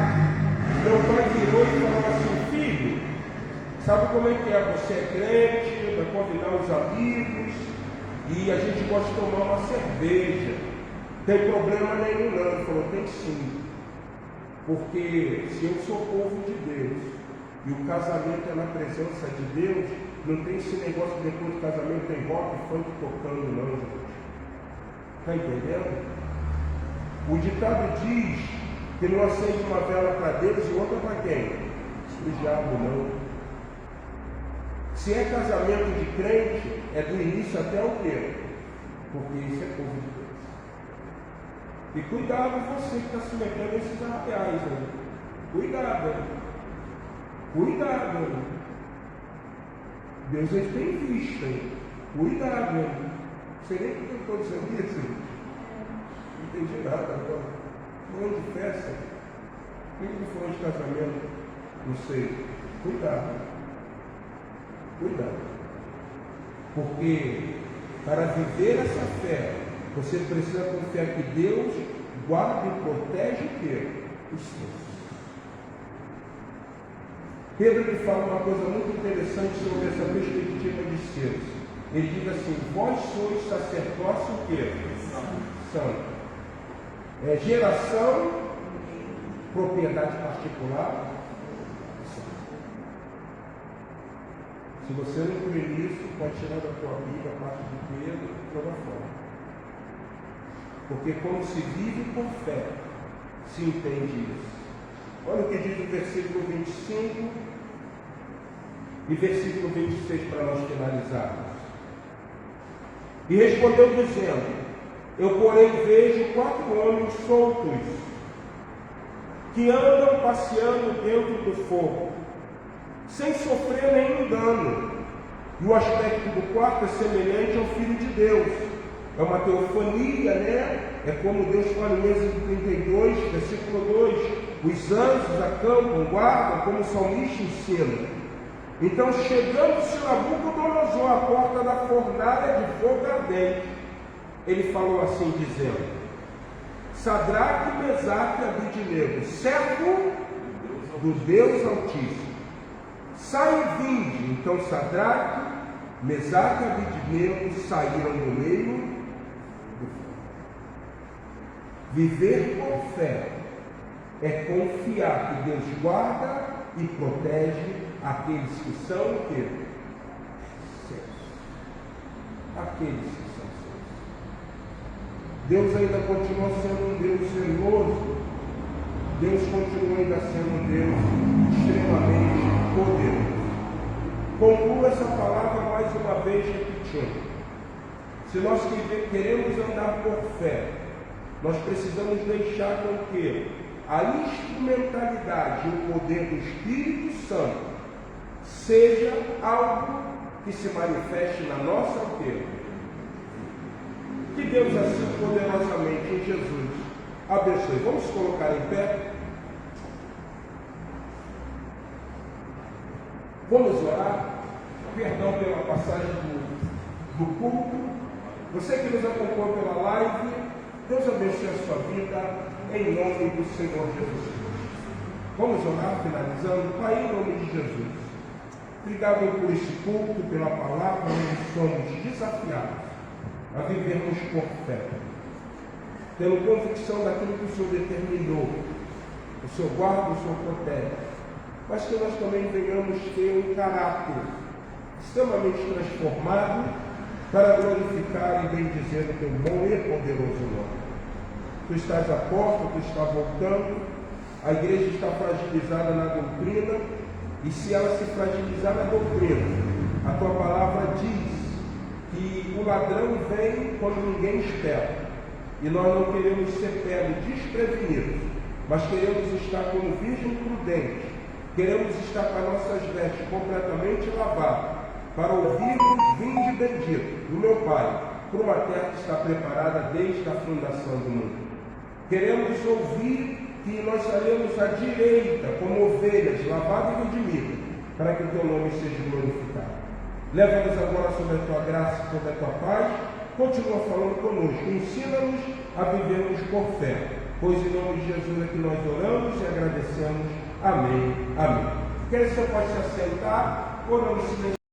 Meu pai virou e falou assim: filho, sabe como é que é? Você é crente, vai convidar os amigos, e a gente gosta de tomar uma cerveja. Tem problema nenhum não. Ele falou: tem sim. Porque se eu sou povo de Deus, e o casamento é na presença de Deus, não tem esse negócio que depois do casamento tem rock e funk tocando, não, gente. Está entendendo? O ditado diz que não acende uma vela para Deus e outra para quem? O diabo, não. Se é casamento de crente, é do início até o quê? Porque isso é povo de Deus. E cuidado você que está se metendo nesses arraiais, né? Cuidado, né? Cuidado, né? Deus ele tem visto, hein? Cuidado, né? Não sei nem porque eu estou dizendo isso. Não entendi nada agora. Falando de festa, por que não falou de casamento? Não sei. Cuidado. Cuidado. Porque para viver essa fé, você precisa confiar que Deus guarda e protege o quê? Os seus. Pedro lhe fala uma coisa muito interessante sobre essa perspectiva de seus. Ele diz assim: vós sois sacerdócio o quê? Santo. É geração, propriedade particular. Se você não crê nisso, pode tirar da tua Bíblia a parte de Pedro e jogar fora. Porque como se vive por fé, se entende isso. Olha o que diz o versículo 25 e versículo 26 para nós finalizarmos. E respondeu dizendo: eu porém vejo 4 homens soltos, que andam passeando dentro do fogo, sem sofrer nenhum dano. E o aspecto do quarto é semelhante ao Filho de Deus. É uma teofania, né? É como Deus fala em Êxodo 32, versículo 2. Os anjos acampam, guardam, como o salmista ensina. Então, chegando-se Nabucodonosor à porta da fornalha de fogo ardente, ele falou assim, dizendo: Sadraque, Mesaque e Abednego, servo do Deus Altíssimo, sai e vinde. Então Sadraque, Mesaque e Abednego saíram do meio do fogo. Viver por fé é confiar que Deus guarda e protege aqueles que são o quê? Seus. Aqueles que são seus. Deus ainda continua sendo um Deus zeloso. Deus continua ainda sendo um Deus extremamente poderoso. Concluo essa palavra mais uma vez repetindo. Se nós queremos andar por fé, nós precisamos deixar com que a instrumentalidade e o poder do Espírito Santo seja algo que se manifeste na nossa vida. Que Deus assim poderosamente em Jesus abençoe. Vamos colocar em pé. Vamos orar. Perdão pela passagem do culto. Você que nos acompanha pela live, Deus abençoe a sua vida em nome do Senhor Jesus Cristo. Vamos orar, finalizando. Pai, em nome de Jesus, obrigado por esse culto, pela palavra, onde somos desafiados a vivermos por fé, tendo convicção daquilo que o Senhor determinou. O Senhor guarda, o Senhor protege, mas que nós também venhamos ter um caráter extremamente transformado para glorificar e bendizer o teu bom e poderoso nome. Tu estás à porta, tu estás voltando, a igreja está fragilizada na doutrina, e se ela se fragilizar na doutrina, a tua palavra diz que o ladrão vem quando ninguém espera, e nós não queremos ser pegos desprevenidos, mas queremos estar como virgem prudente, queremos estar com as nossas vestes completamente lavadas, para ouvirmos vinde bendito do meu Pai, por uma terra que está preparada desde a fundação do mundo. Queremos ouvir que nós sairemos à direita, como ovelhas, lavadas e redimidas, para que o teu nome seja glorificado. Leva-nos agora sobre a tua graça e sobre a tua paz. Continua falando conosco. Ensina-nos a vivermos por fé, pois em nome de Jesus é que nós oramos e agradecemos. Amém. Amém. Quer que você pode se assentar, oramos silêncio.